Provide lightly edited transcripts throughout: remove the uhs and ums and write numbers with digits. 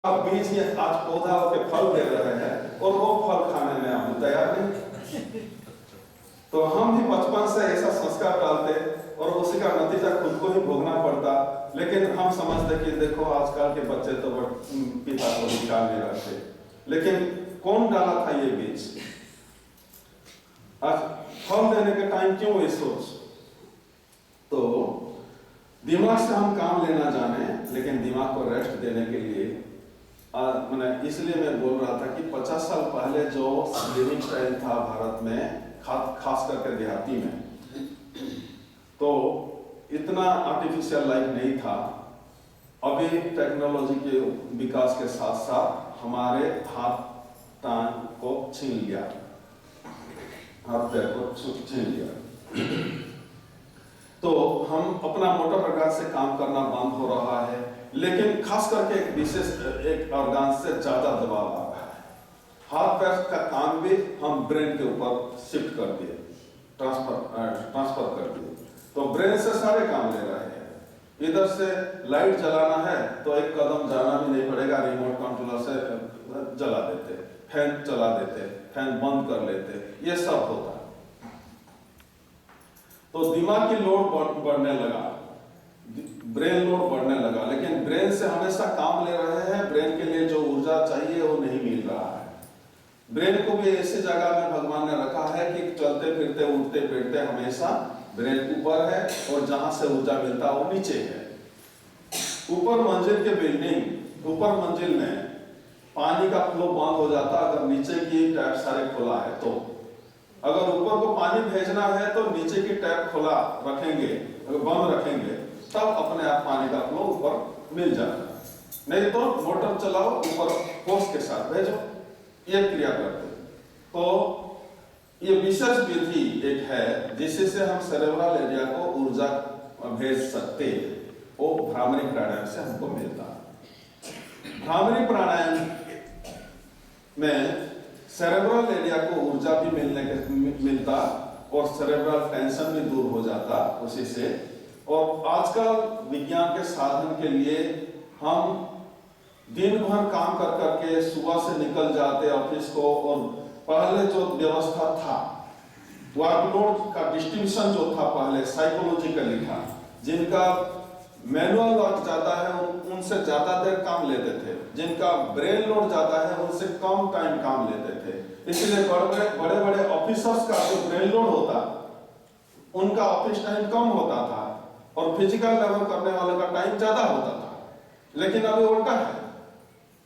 आप बीज ही आज पौधा के फल दे रहे हैं और वो फल खाने में हम तैयार नहीं। तो हम भी बचपन से ऐसा संस्कार डालते और उसी का नतीजा खुद को ही भोगना पड़ता। लेकिन हम समझते कि देखो आजकल के बच्चे तो पिता को निकाल नहीं रखते, लेकिन कौन डाला था ये बीज? आज फल देने के टाइम क्यों ये सोच? तो दिमाग से हम काम लेना जाने, लेकिन दिमाग को रेस्ट देने के लिए मैंने इसलिए मैं बोल रहा था कि 50 साल पहले जो लिविंग स्टाइल था भारत में, खास करके देहाती में, तो इतना आर्टिफिशियल लाइफ नहीं था। अभी टेक्नोलॉजी के विकास के साथ साथ हमारे हाथ टांग को छीन लिया, हाथ पैर को छीन लिया। तो हम अपना मोटर ऑर्गन से काम करना बंद हो रहा है, लेकिन खास करके एक विशेष एक ऑर्गन से ज्यादा दबाव आ रहा है। हाथ पैर का काम भी हम ब्रेन के ऊपर शिफ्ट कर दिए, ट्रांसफर कर दिए। तो ब्रेन से सारे काम ले रहे हैं। इधर से लाइट जलाना है तो एक कदम जाना भी नहीं पड़ेगा, रिमोट कंट्रोलर से जला देते, फैन चला देते, फैन बंद कर लेते, ये सब होता है। तो दिमाग की लोड बढ़ने लगा, ब्रेन लोड बढ़ने लगा, लेकिन ब्रेन से हमेशा काम ले रहे हैं। ब्रेन के लिए जो ऊर्जा चाहिए वो नहीं मिल रहा है। ब्रेन को भी ऐसी जगह में भगवान ने रखा है कि चलते फिरते उठते बैठते हमेशा ब्रेन ऊपर है और जहां से ऊर्जा मिलता है वो नीचे है। ऊपर मंजिल के बिल्डिंग, ऊपर मंजिल में पानी का फ्लो बंद हो जाता अगर नीचे की टैप सारे खुला है। तो अगर ऊपर को पानी भेजना है तो नीचे की टैप खुला रखेंगे, अगर बंद रखेंगे तब अपने आप पानी का फ्लो ऊपर मिल जाता है। नहीं तो मोटर चलाओ, ऊपर फोर्स के साथ भेजो, ये क्रिया करते। तो ये विशेष विधि एक है जिससे हम सेरेब्रल एरिया को ऊर्जा भेज सकते हैं। वो भ्रामरी प्राणायाम से हमको मिलता है। भ्रामरी प्राणायाम में सेरेब्रल एरिया को ऊर्जा भी मिलता और सेरेब्रल टेंशन भी दूर हो जाता उसी से। और आजकल विज्ञान के साधन के लिए हम दिन भर काम कर करके सुबह से निकल जाते ऑफिस को, और पहले जो व्यवस्था था वर्कलोड का डिस्टिंक्शन जो था पहले साइकोलॉजिकली था। जिनका मैनुअल वर्क ज्यादा है उनसे ज्यादा देर काम लेते थे, जिनका ब्रेन लोड ज्यादा है उनसे कम टाइम काम लेते थे। इसलिए बड़े बड़े ऑफिसर्स का जो ब्रेन लोड होता उनका ऑफिस टाइम कम होता था और फिजिकल लेवल करने वाले का टाइम ज्यादा होता था। लेकिन अभी उल्टा है,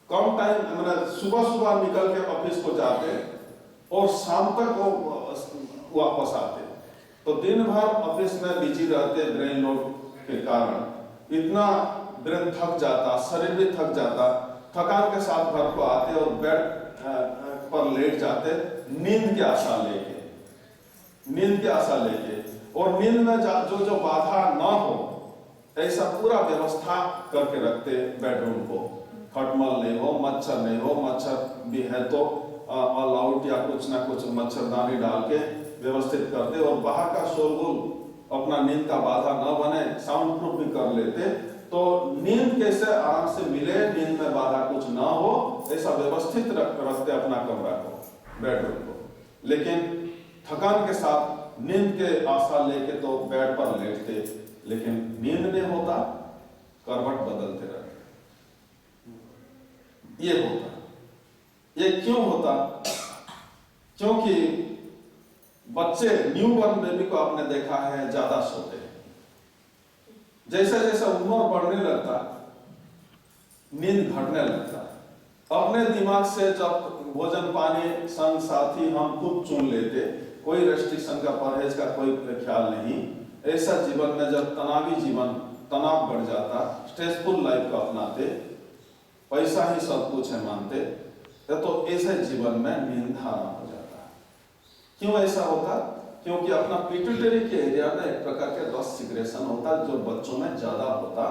कम टाइम, मतलब सुबह सुबह निकल के ऑफिस को जाते और शाम तक वो वापस आते। तो दिन भर ऑफिस में बिजी रहते ब्रेन लोड के कारण, इतना ब्रेन थक जाता, शरीर भी थक जाता। थकान के साथ घर को आते और बेड पर लेट जाते नींद की आशा लेके, और नींद में जो बाधा ना हो ऐसा पूरा व्यवस्था करके रखते बेडरूम को। खटमल नहीं हो, मच्छर नहीं हो, मच्छर भी है तो ऑल आउट या कुछ ना कुछ मच्छरदानी डाल के व्यवस्थित करते, और बाहर का शोरगुल अपना नींद का बाधा न बने साउंड प्रूफ भी कर लेते। तो नींद कैसे आराम से मिले, नींद में बाधा कुछ ना हो, ऐसा व्यवस्थित रखते अपना कमरा को, बेडरूम को। लेकिन थकान के साथ नींद के आशा लेके तो बेड पर लेटते, लेकिन नींद नहीं होता, करवट बदलते रहते। ये होता, ये क्यों होता? क्योंकि बच्चे, न्यू बॉर्न बेबी को आपने देखा है ज्यादा सोते हैं। जैसे जैसे उम्र बढ़ने लगता नींद घटने लगता। अपने दिमाग से जब भोजन पानी संग साथी हम खुद चुन लेते, कोई रेस्ट्रिक्शन का, परहेज का कोई ख्याल नहीं। ऐसा जीवन में जब तनाव बढ़ जाता, स्ट्रेसफुल लाइफ को अपनाते, पैसा ही सब कुछ है मानते, तो ऐसे जीवन में नींद हराम हो जाता है। क्यों ऐसा होता? क्योंकि अपना पिट्यूटरी के एरिया में एक प्रकार के रस सिक्रेशन होता जो बच्चों में ज्यादा होता,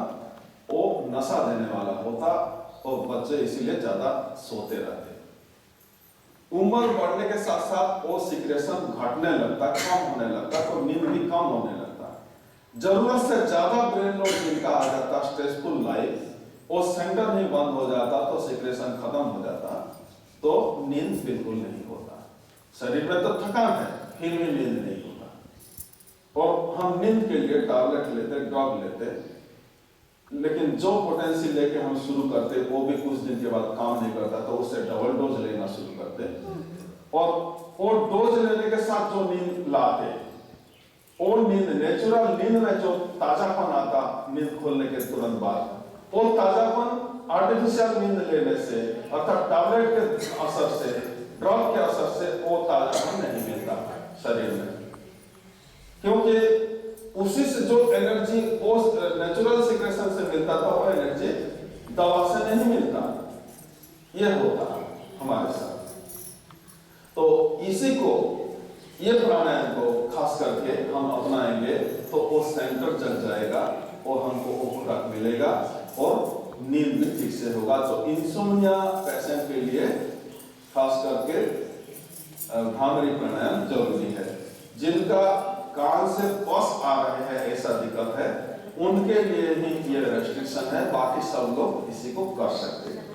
वो नशा देने वाला होता और बच्चे इसीलिए ज्यादा सोते रहते। उम्र बढ़ने के साथ साथ वो सिक्रेशन घटने लगता, कम होने लगता, तो नींद भी कम होने लगता। जरूरत से ज्यादा ब्रेन लोड जिनका आ जाता, स्ट्रेसफुल लाइफ, वो सेंटर नहीं बंद हो जाता तो सिक्रेशन खत्म हो जाता, तो नींद बिल्कुल नहीं होता। शरीर में तो थकान है, फिर भी नींद नहीं होता। और हम नींद के लिए टैबलेट लेते, ड्रग लेते, लेकिन जो पोटेंसी लेके हम शुरू करते वो भी कुछ दिन के बाद काम नहीं करता, तो उससे डबल डोज लेना शुरू करते। और वो डोज लेने के साथ जो नींद लाते, वो नींद नेचुरल नींद में जो ताजापन आता नींद खोलने के तुरंत बाद, वो ताजापन आर्टिफिशियल नींद लेने से अर्थात टैबलेट के असर से, ड्रग के असर से वो ताजापन नहीं मिलता शरीर में। क्योंकि उसी से जो एनर्जी वो नेचुरल सिक्रेशन से मिलता था, वो एनर्जी दवा से नहीं मिलता। यह होता हमारे साथ। तो इसी को, ये प्राणायाम को खास करके हम अपनाएंगे तो वो सेंटर जग जाएगा और हमको वो खुराक मिलेगा और नींद भी ठीक से होगा। तो इंसोम्निया पेशेंट के लिए खास करके भ्रामरी प्राणायाम जरूरी है। जिनका कान से बस आ रहे हैं ऐसा दिक्कत है, उनके लिए ही ये रेस्ट्रिक्शन है, बाकी सब लोग इसी को कर सकते हैं।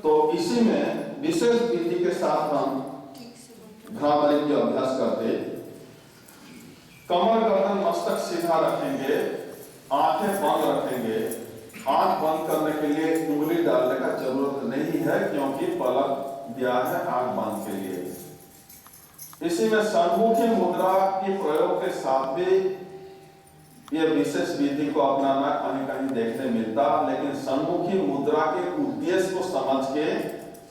तो इसी में विशेष विधि के साथ हम भ्रामरी की अभ्यास करते, कमर गर्दन मस्तक सीधा रखेंगे, आंखें बंद रखेंगे। आंख बंद करने के लिए उंगली डालने का जरूरत नहीं है, क्योंकि पलक दिया है आंख बंद के लिए। इसी में सन्मुखी मुद्रा के प्रयोग के साथ भी ये विशेष विधि को अपनाना कहीं कहीं देखने मिलता, लेकिन सन्मुखी मुद्रा के उद्देश्य को समझ के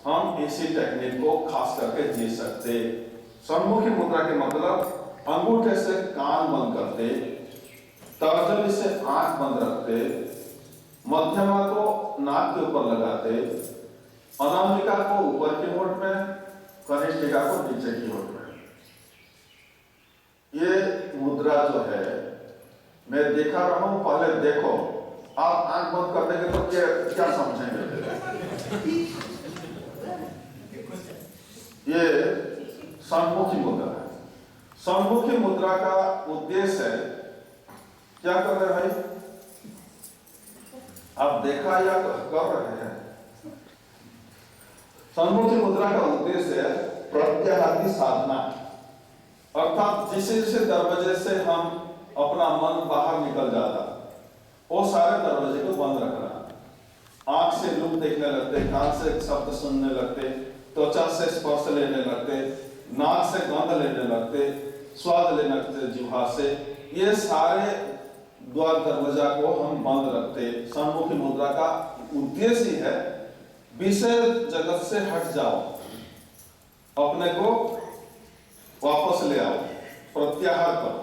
हम इसी टेक्निक को खास करके जी सकते। सन्मुखी मुद्रा के मतलब अंगूठे से कान बंद करते, तर्जनी से आंख बंद रखते, मध्यमा को नाक के ऊपर लगाते, अनामिका को ऊपर की होठ में, कनिष्ठिका को नीचे की होठ में। ये मुद्रा जो है मैं दिखा रहा हूं, पहले देखो। आप आंख बंद कर देंगे तो क्या समझेंगे? ये सन्मुखी मुद्रा है। सन्मुखी मुद्रा का उद्देश्य है, क्या कर रहे हैं भाई? आप देखा या कर रहे हैं? सन्मुखी मुद्रा का उद्देश्य है प्रत्याहार की साधना, अर्थात जिस दरवाजे से हम अपना मन बाहर निकल जाता, वो सारे दरवाजे को बंद रखना। आंख से रूप देखने लगते, कान से शब्द सुनने लगते, त्वचा से स्पर्श लेने लगते, नाक से गंध लेने लगते, स्वाद लेने लगते जिह्वा से। ये सारे द्वार दरवाजा को हम बंद रखते। सन्मुखी मुद्रा का उद्देश्य है विषय जगत से हट जाओ, अपने को वापस ले आओ, प्रत्याहार करो।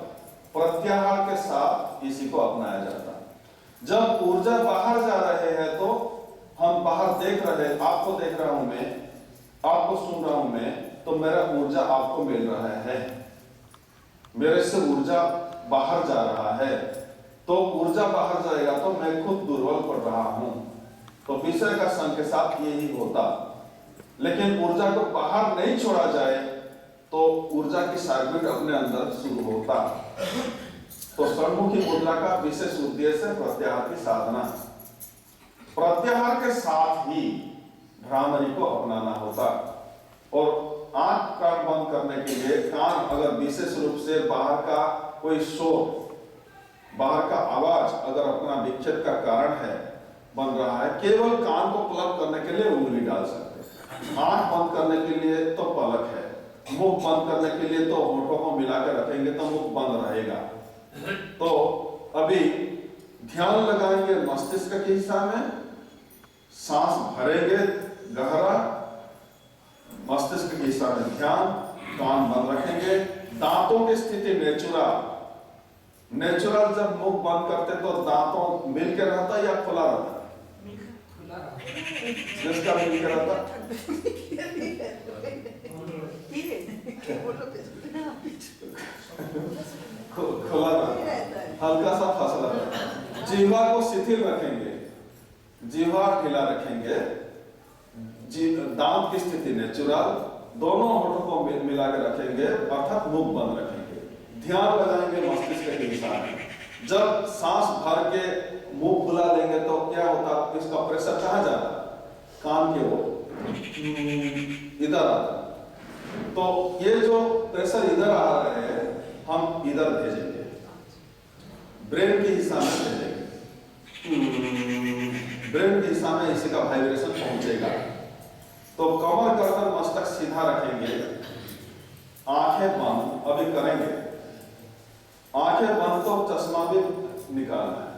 प्रत्याहार के साथ इसी को अपनाया जाता। जब ऊर्जा बाहर जा रहे हैं तो हम बाहर देख रहे हैं, आपको देख रहा हूं मैं, आपको सुन रहा हूं मैं, तो मेरा ऊर्जा आपको मिल रहा है, मेरे से ऊर्जा बाहर जा रहा है। तो ऊर्जा बाहर जाएगा तो मैं खुद दुर्बल पड़ रहा हूं। तो विषय का संग के साथ यही होता। लेकिन ऊर्जा को बाहर नहीं छोड़ा जाए तो ऊर्जा की सर्किट अपने अंदर शुरू होता। तो सन्मुखी मुद्रा का विशेष उद्देश्य है प्रत्याहार की साधना। प्रत्याहार के साथ ही भ्रामरी को अपनाना होता। और आंख कान बंद करने के लिए, कान अगर विशेष रूप से बाहर का कोई शोर, बाहर का आवाज अगर अपना विक्षेप का कारण है, बन रहा है, केवल कान को प्लग करने के लिए उंगली डाल सकते। आंख बंद करने के लिए तो पलक है, मुख बंद करने के लिए तो होठों को मिलाकर रखेंगे तो मुख बंद रहेगा। तो अभी ध्यान लगाएंगे मस्तिष्क के हिस्सा में, सांस भरेंगे गहरा, मस्तिष्क के हिस्सा में ध्यान, कान बंद रखेंगे। दांतों की स्थिति नेचुरल जब मुख बंद करते तो दांतों मिलकर रहता या खुला रहता? जिसका मिलकर रहता खुला रहता, हल्का सा फंसला रहता। जीवा को शिथिल रखेंगे, जीवा ढीला रखेंगे, दांत की स्थिति नेचुरल, दोनों होठों को मिला के रखेंगे, अर्थात मुख बंद रखेंगे। ध्यान लगाएंगे मस्तिष्क के हिस्सा में। जब सांस भर के मुंह बुला लेंगे तो क्या होता, इसका प्रेशर कहाँ जाता, कान के वो इधर आता। तो ये जो प्रेशर इधर आ रहे हैं हम इधर भेजेंगे, ब्रेन के हिस्सा में भेजेंगे, ब्रेन के हिस्सा में इसी का वाइब्रेशन पहुंचेगा। तो कमर गर्दन मस्तक सीधा रखेंगे, आंखें बंद अभी करेंगे, आंखें बंद तो चश्मा भी निकालना है,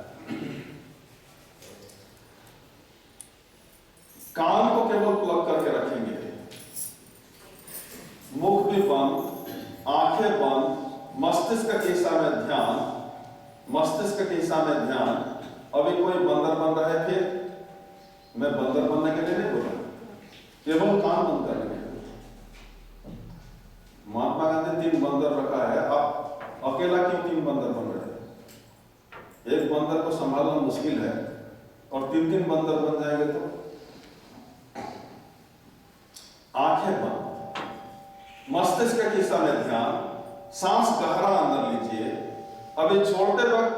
कान को केवल प्लग करके रखेंगे, मुख भी बंद, आंखें बंद, मस्तिष्क के हिस्सा में ध्यान, मस्तिष्क के हिस्सा में ध्यान। अभी कोई बंदर बन रहा है, फिर मैं बंदर बनने के लिए नहीं बोला, केवल कान बंद करने के लिए। महात्मा गांधी 3 बंदर रखा है, आप अकेला क्यों 3 बंदर बन रहे हैं? एक बंदर को संभालना मुश्किल है और 3-3 बंदर बन जाएंगे तो। आंखें बंद, मस्तिष्क के हिस्सा में ध्यान, सांस गहरा अंदर लीजिए। अभी छोड़ते वक्त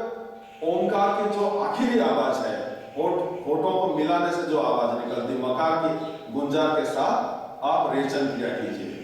ओंकार की जो आखिरी आवाज है, होठों को मिलाने से जो आवाज निकलती, मकार की गुंजार के साथ आप रेचन क्रिया कीजिए।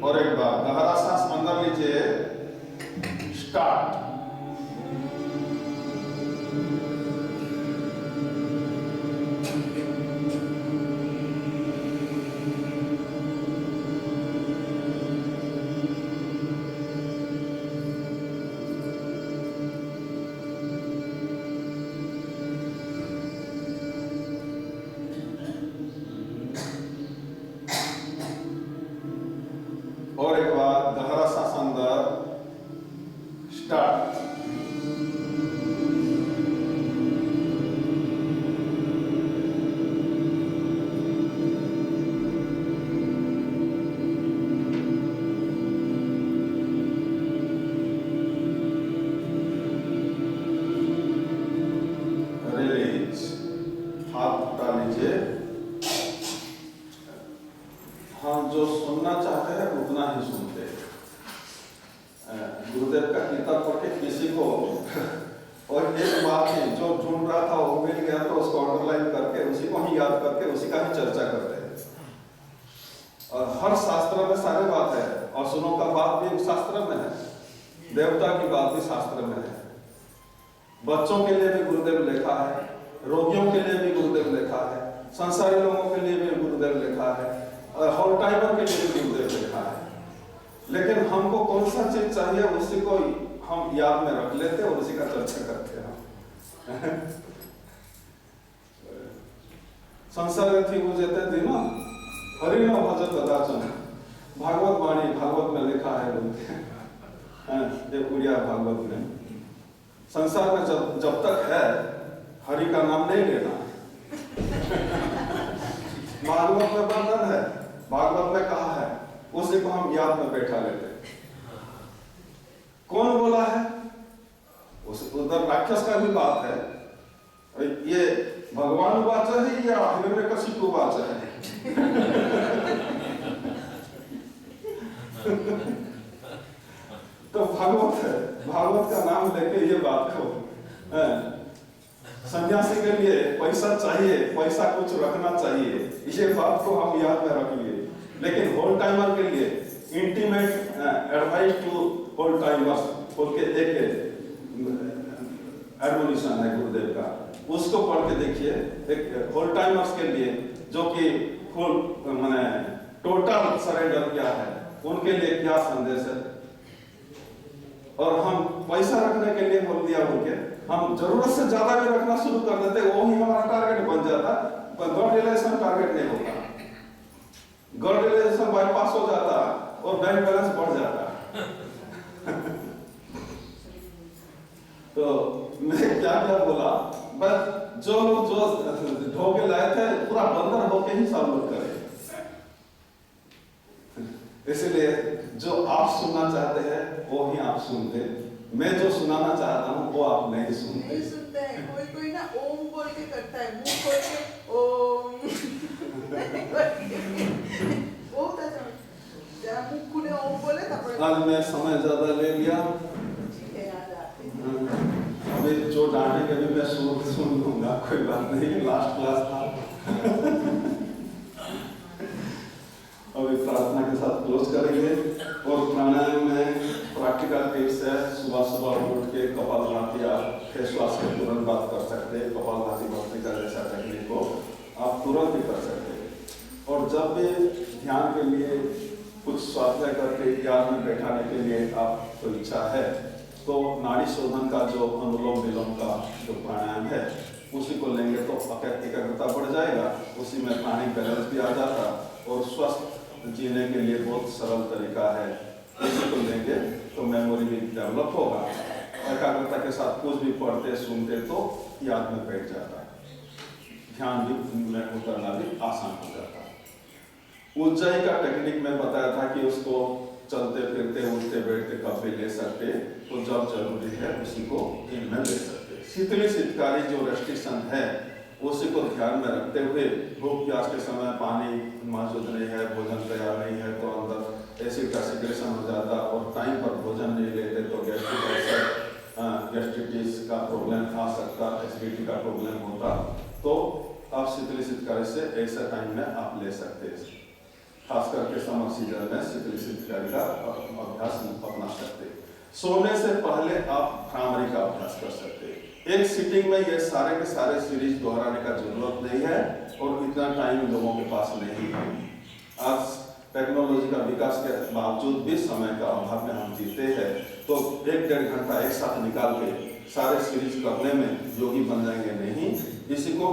और एक बार गहरा सांस अंदर लीजिए, स्टार्ट। और एक बार गहरा सांस अंदर, स्टार्ट। रिलीज, हाथ उठा लीजिए। हम जो सुनना चाहते हैं उतना ही सुनते हैं। गुरुदेव का किताब पढ़ के किसी को और एक बात है, जो ढूंढ रहा था वो मिल गया तो उसको अंडरलाइन करके उसी को ही याद करके उसी का ही चर्चा करते हैं। और हर शास्त्र में सारे बात है, असुरों का बात भी शास्त्र में है, देवता की बात भी शास्त्र में है। बच्चों के लिए भी गुरुदेव लिखा है, रोगियों के लिए भी गुरुदेव लिखा है, संसारी लोगों के लिए भी गुरुदेव लिखा है, होल टाइमर के लिए भी गुरुदेव लिखा है। लेकिन हमको कौन सा चीज चाहिए उसी को हम याद में रख लेते और उसी का चर्चा करते हैं। संसार थी मुझे दिन हरि न भजत कदाचन, भागवत वाणी भागवत में लिखा है, बोलते हैं ये उड़िया भागवत में। संसार में जब तक है हरि का नाम नहीं लेना। भागवत में बंधन है, भागवत में कहा है, उसी को हम याद में बैठा लेते। कौन बोला है? उधर राक्षस का भी बात है, ये भगवान वाचा है या हिरण्यकशिपु वाचा है? तो भागवत है, भागवत का नाम लेके ये बात को, सन्यासी के लिए पैसा चाहिए, पैसा कुछ रखना चाहिए, ये बात को हम याद में रख लिए। लेकिन होल टाइमर के लिए intimate advice to whole timers बोल के एक एडमोनिशन है गुरुदेव का, उसको पढ़ के देखिए। एक होल टाइमर्स के लिए जो कि फुल माने टोटल सरेंडर क्या है, उनके लिए क्या संदेश है। और हम पैसा रखने के लिए बोल दिया बोल के हम जरूरत से ज्यादा भी रखना शुरू कर देते, वो ही हमारा टारगेट बन जाता। गॉड रिलेशन टारगेट नहीं होता, गॉड रिलेशन बाईपास हो जाता और बैंक बैलेंस बढ़ जाता। तो मैं क्या क्या बोला, बस जो लोग जो ढोके लाए थे पूरा बंदर होके ही सब लोग करे। इसलिए जो आप सुनना चाहते हैं वो ही आप सुनते, मैं जो सुनाना चाहता हूँ वो आप नहीं सुनते। नहीं सुनते हैं। कोई कोई ना ओम बोल के करता है, मुंह खोल के ओम वो जरा मुंह खुले ओम बोले तब। आज मैं समय ज्यादा ले लिया, ठीक है, याद आते हैं। अभी जो डांटेंगे भी मैं सुन लूंगा, कोई बात नहीं, लास्ट क्लास था। अभी प्रार्थना के साथ क्लोज करेंगे। और प्राणायाम में प्रैक्टिकल टिप्स है, सुबह सुबह उठ के कपालभाति आप फेस वॉश के तुरंत बात कर सकते हैं। कपालभाति भस्त्रिका जैसा टेक्निक को आप तुरंत ही कर सकते हैं। और जब भी ध्यान के लिए कुछ स्वाध्याय करके याद में बैठाने के लिए आपको इच्छा है तो नाड़ी शोधन का जो अनुलोम विलोम का जो प्राणायाम है उसी को लेंगे तो एकाग्रता बढ़ जाएगा, उसी में प्राणिक बैलेंस भी आ जाता और स्वस्थ जीने के लिए बहुत सरल तरीका है। इसी को लेंगे तो मेमोरी भी डेवलप होगा, एकाग्रता के साथ कुछ भी पढ़ते सुनते तो याद में बैठ जाता है, ध्यान भी में उतरना भी आसान हो जाता है। उज्जयी का टेक्निक में बताया था कि उसको चलते फिरते उठते बैठते कब भी ले सकते, तो जब जरूरी है उसी को इनमें ले सकते। शीतली शीतकारी जो रेस्ट्रिक्शन है उसी को ध्यान में रखते हुए भूख प्यास के समय पानी मौजूद नहीं है, भोजन तैयार नहीं है तो अंदर एसिड का सिक्रेशन हो जाता और टाइम पर भोजन नहीं लेते तो गैस्ट्रिक अल्सर, गैस्ट्रिटिस का प्रॉब्लम आ सकता, एसिडिटी का प्रॉब्लम होता। तो आप शीतली शीतकारी से ऐसे टाइम में आप ले सकते हैं, खास करके समर सीजन में शीतली शीतकारी का अभ्यास अपना सकते। सोने से पहले आप भ्रामरी का अभ्यास कर सकते हैं। एक सीटिंग में ये सारे के सारे सीरीज दोहराने का जरूरत नहीं है और इतना टाइम लोगों के पास नहीं है। आज टेक्नोलॉजी का विकास के बावजूद भी समय का अभाव में हम जीते हैं, तो 1-1.5 घंटा एक साथ निकाल के सारे सीरीज करने में योगी बन जाएंगे नहीं। इसी को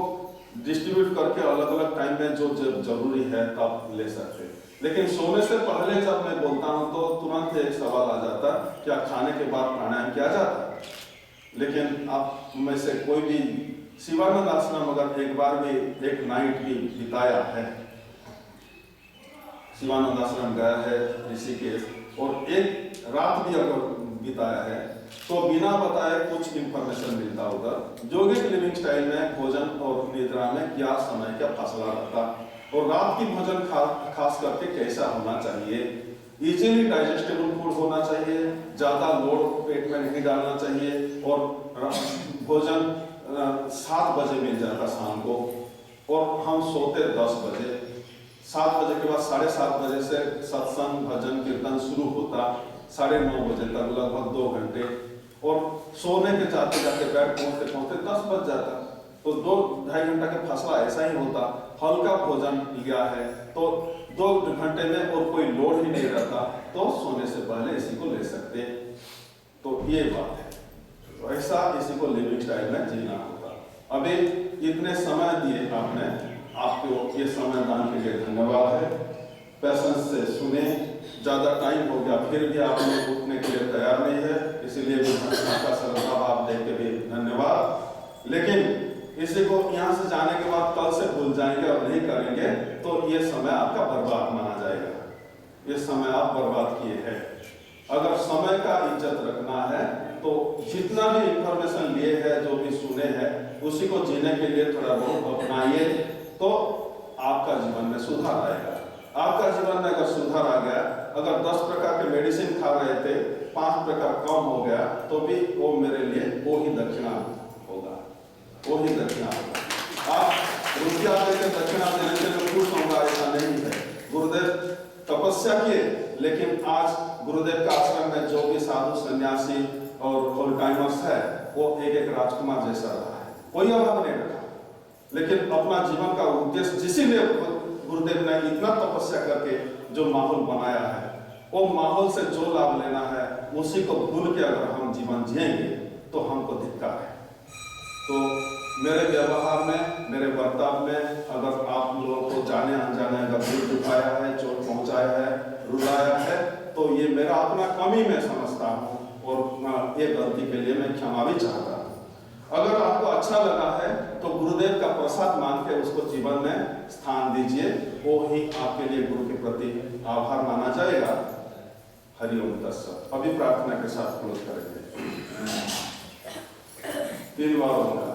डिस्ट्रीब्यूट करके अलग अलग टाइम में जो जरूरी है तब ले सकते। लेकिन सोने से पहले जब मैं बोलता हूँ तो तुरंत एक सवाल आ जाता, क्या खाने के बाद प्राणायाम किया जाता? लेकिन आप में से कोई भी शिवानंद आश्रम अगर एक बार भी एक नाइट भी बिताया है, शिवानंद आश्रम गया है ऋषिकेश और एक रात भी अगर बिताया है तो बिना बताए कुछ इंफॉर्मेशन मिलता उधर। योगिक लिविंग स्टाइल में भोजन और निद्रा में क्या समय का फासला रहता और रात की भोजन खास करके कैसा होना चाहिए। इजीली डाइजेस्टेबल फूड होना चाहिए, ज्यादा लोड पेट में नहीं डालना चाहिए और भोजन 7 बजे मिल जाता शाम को और हम सोते 10 बजे। 7 बजे के बाद 7:30 बजे से सत्संग भजन कीर्तन शुरू होता, 9:30 बजे तक लगभग 2 घंटे और सोने के जाते जाते बेड पहुंचते पहुंचते 10 बज जाता। तो 2-2.5 घंटा का फासला ऐसा ही होता। हल्का भोजन लिया है तो 2 घंटे में और कोई लोड ही नहीं रहता तो सोने से पहले इसी को ले सकते। तो ये बात है, तो ऐसा इसी को लिविंग स्टाइल में जीना होता। अभी इतने समय दिए आपने, आपको ये समय दान के लिए धन्यवाद है। पैसेंस से सुने, ज्यादा टाइम हो गया फिर भी आप लोग उठने के लिए तैयार नहीं है, इसीलिए भी आपका श्रद्धा भाव देख के भी धन्यवाद। लेकिन इसी को यहाँ से जाने के बाद कल से भूल जाएंगे और नहीं करेंगे तो ये समय आपका बर्बाद माना जाएगा। ये समय आप बर्बाद किए हैं। अगर समय का इज्जत रखना है तो जितना भी इंफॉर्मेशन लिए है, जो भी सुने हैं, उसी को जीने के लिए थोड़ा बहुत अपनाइए तो आपका जीवन में सुधार आएगा। आपका जीवन में अगर सुधार आ गया, अगर 10 प्रकार के मेडिसिन खा रहे थे, 5 प्रकार कम हो गया तो भी वो मेरे लिए वो ही दक्षिणा होगा, वो ही दक्षिणा होगा। आप रुपया देकर दक्षिणा देने से मैं खुश होगा ऐसा नहीं है। गुरुदेव तपस्या किए, लेकिन आज गुरुदेव का आश्रम में जो भी साधु सन्यासी और फुल टाइमर्स है वो एक राजकुमार जैसा रहा है, कोई अभाव नहीं रखा। लेकिन अपना जीवन का उद्देश्य, जिसलिए गुरुदेव ने इतना तपस्या करके जो माहौल बनाया है, वो माहौल से जो लाभ लेना है उसी को भूल के अगर हम जीवन जिएंगे तो हमको धिक्कार है। तो मेरे व्यवहार में, मेरे बर्ताव में अगर आप लोगों को जाने अनजाने अगर दिल दुखाया है, चोट पहुंचाया है, रुलाया है, तो ये मेरा अपना कमी मैं समझता हूँ और ये गलती के लिए मैं क्षमा भी चाहता हूँ। अगर आपको अच्छा लगा है तो गुरुदेव का प्रसाद मान के उसको जीवन में स्थान दीजिए। वो ही आपके लिए गुरु के प्रति आभार माना जाएगा। हरिओम तत्सत। अभी प्रार्थना के साथ क्लोज करेंगे। 3 बार होगा।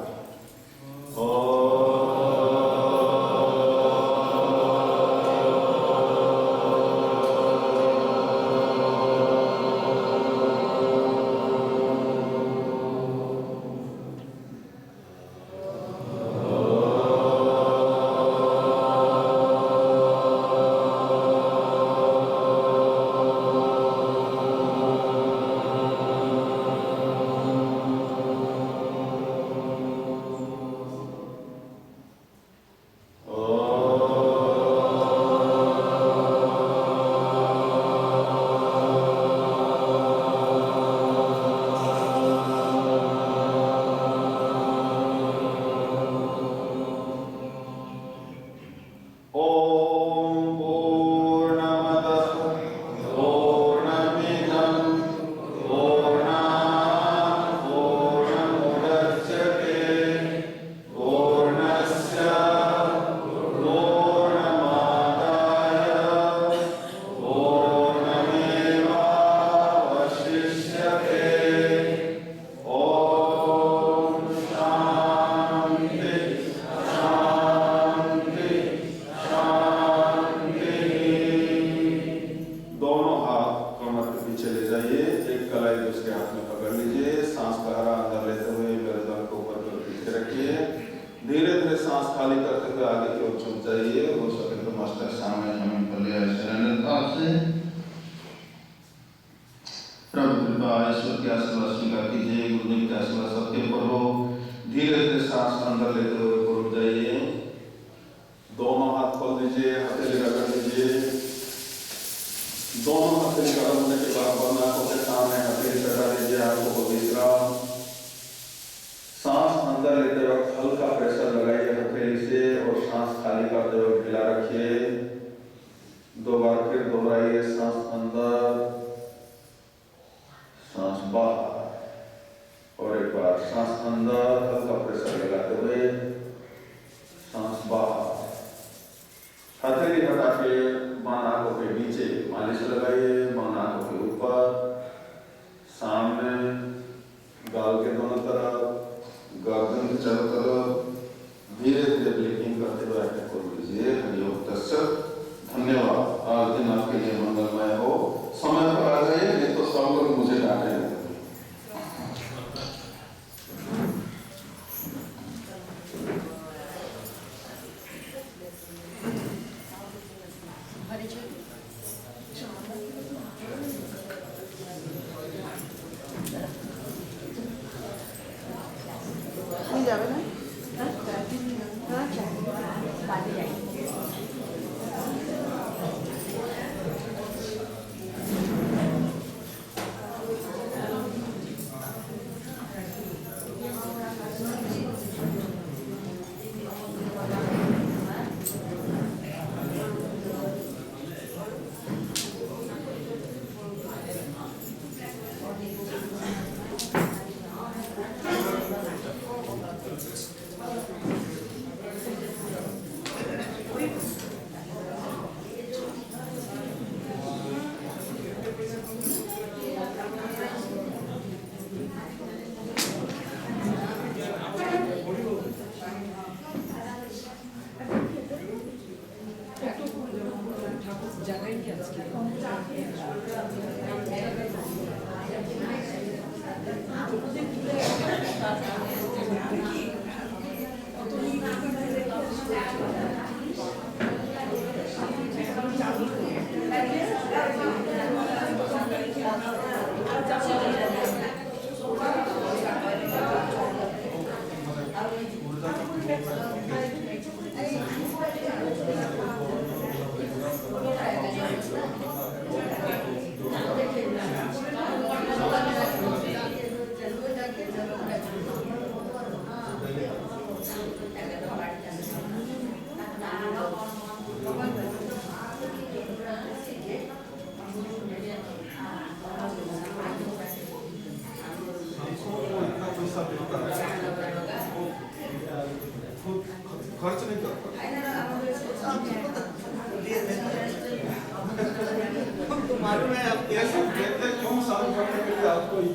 खर्च नहीं करता।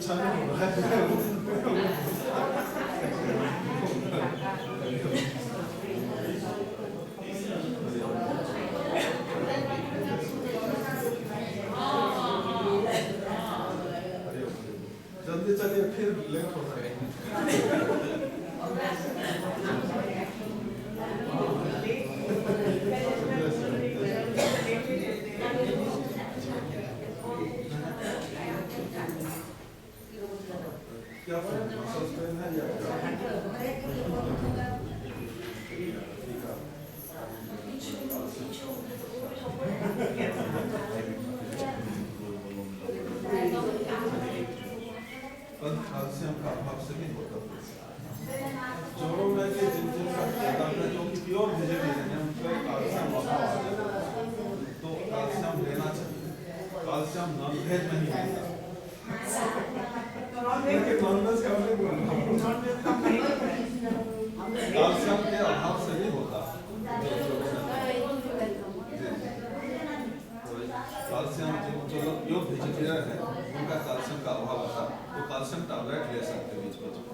अच्छा नहीं हो रहा है। जल्दी चलिए फिर लेट हो जाएगा। क्या मसल पेन है या क्या? कैल्शियम का अभाव से भी होता है। जोड़ों में के जिन का दर्द है जो कि प्योर वेजिटेरियन है उनका कैल्शियम अभाव आ जाता है, तो कैल्शियम लेना चाहिए। कैल्शियम नॉन वेज नहीं मिलता, नॉन वेज का कैल्शियम के अभाव से भी होता है। कैल्शियम जो लोग प्योर वेजिटेरियन है उनका कैल्शियम का अभाव होता है, तो कैल्शियम टैबलेट ले सकते हैं बीच बीच में।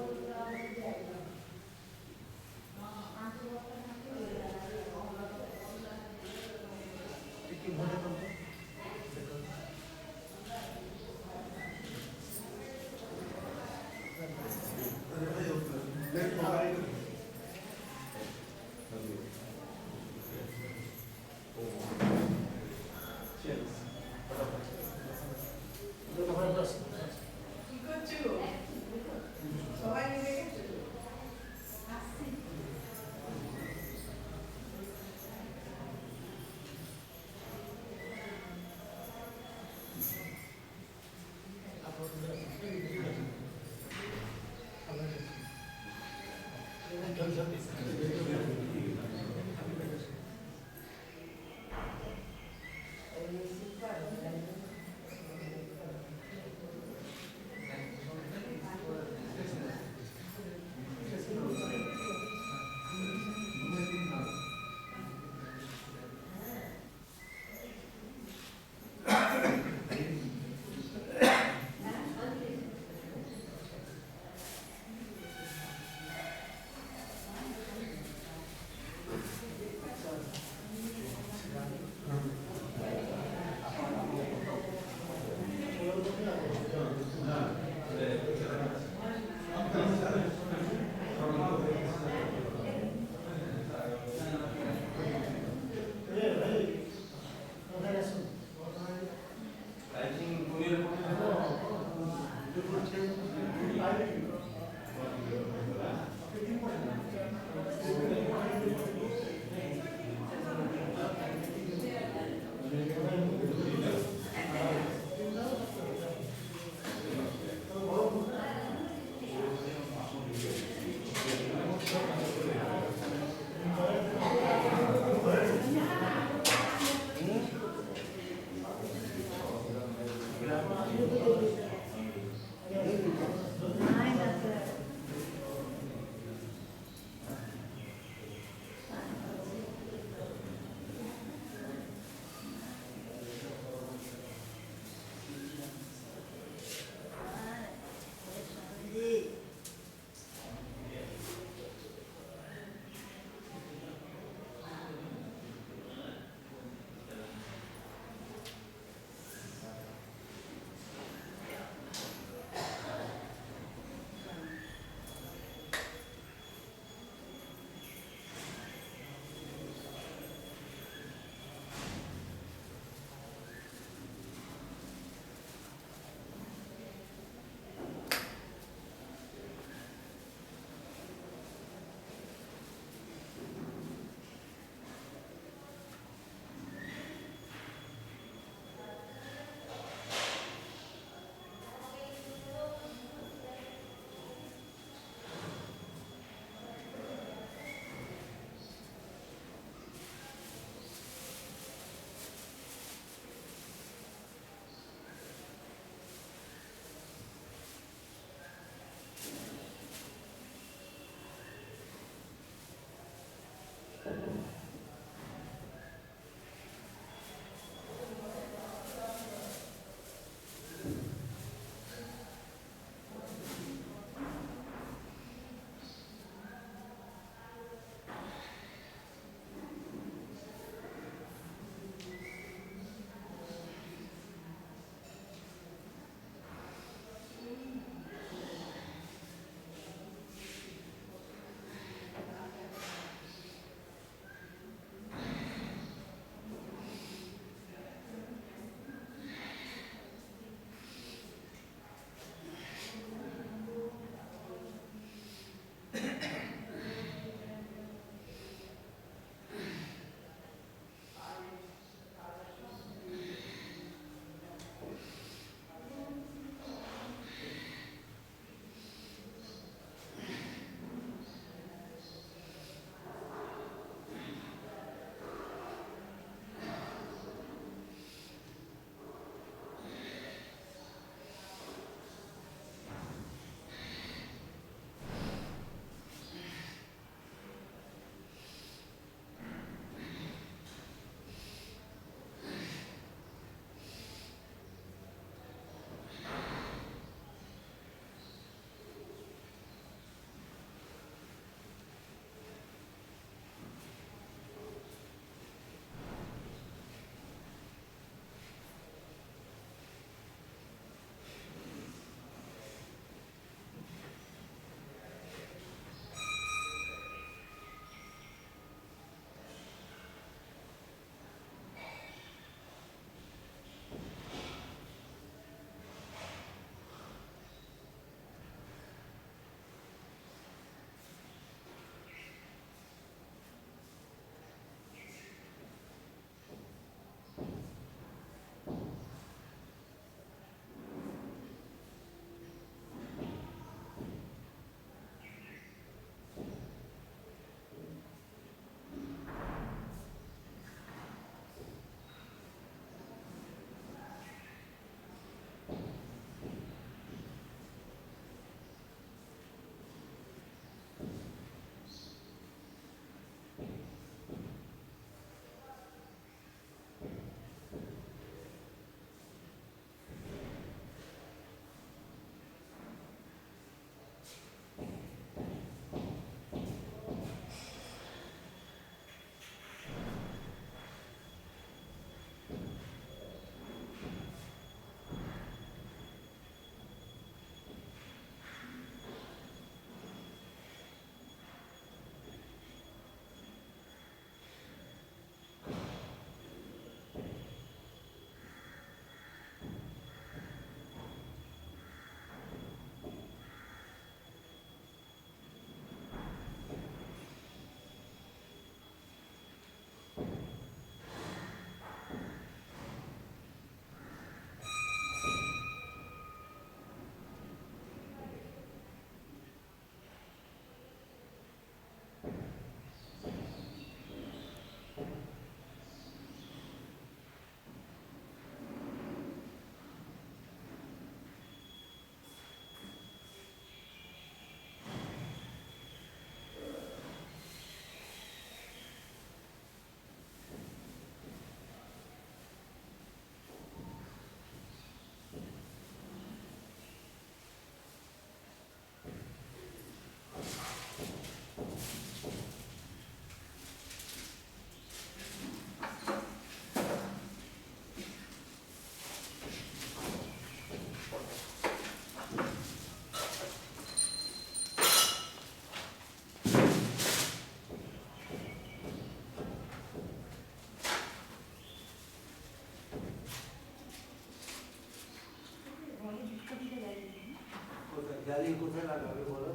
দাঁড়িয়ে কোথায় লাগাবে বলো?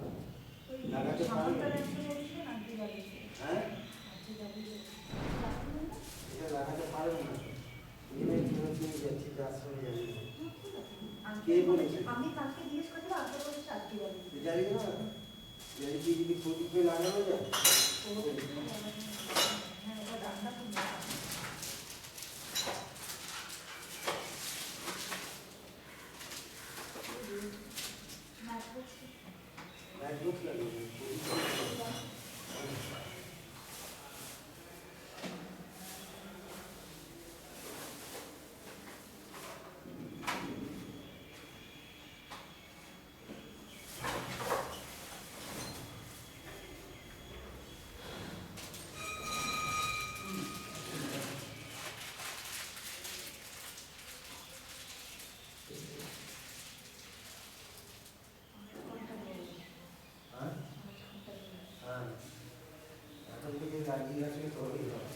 ওই লাগাতে পারবে? সামন্তরা একটা বলছিল না কি লাগিয়েছে হ্যাঁ আজকে লাগিয়েছে লাগানো না এটা লাগাতে পারবে না তো। এখানে ফেরত নিয়ে যাচ্ছি আশ্রমে যাবি না। কে বলেছে? আমি কালকে জিজ্ঞেস করছিলাম আজকে বলছি আজকে লাগিয়েছে যাবি না যাবি কি যদি প্রদীপ করে লাগানো যায়? হ্যাঁ ওটা রান্না করবো লাইট বক্স লাগাবে প্রদীপ করে। হ্যাঁ হ্যাঁ এখন থেকে লাগিয়ে আসলে তবেই হবে।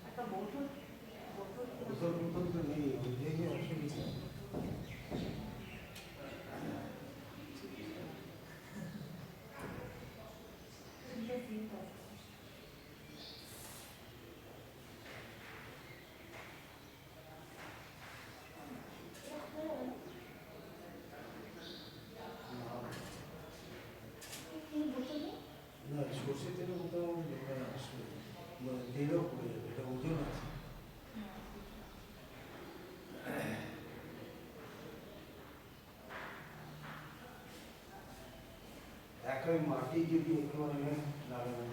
একটা বোতল বোতল বোতল বোতল তো নেই ওই জায়গায় অসুবিধা। না সর্ষে তেলে মোটামুটি দোকানে আসবে তেলও পড়ে যাবে এটা ওজন আছে। এক মাটি যদি একটু লাগানো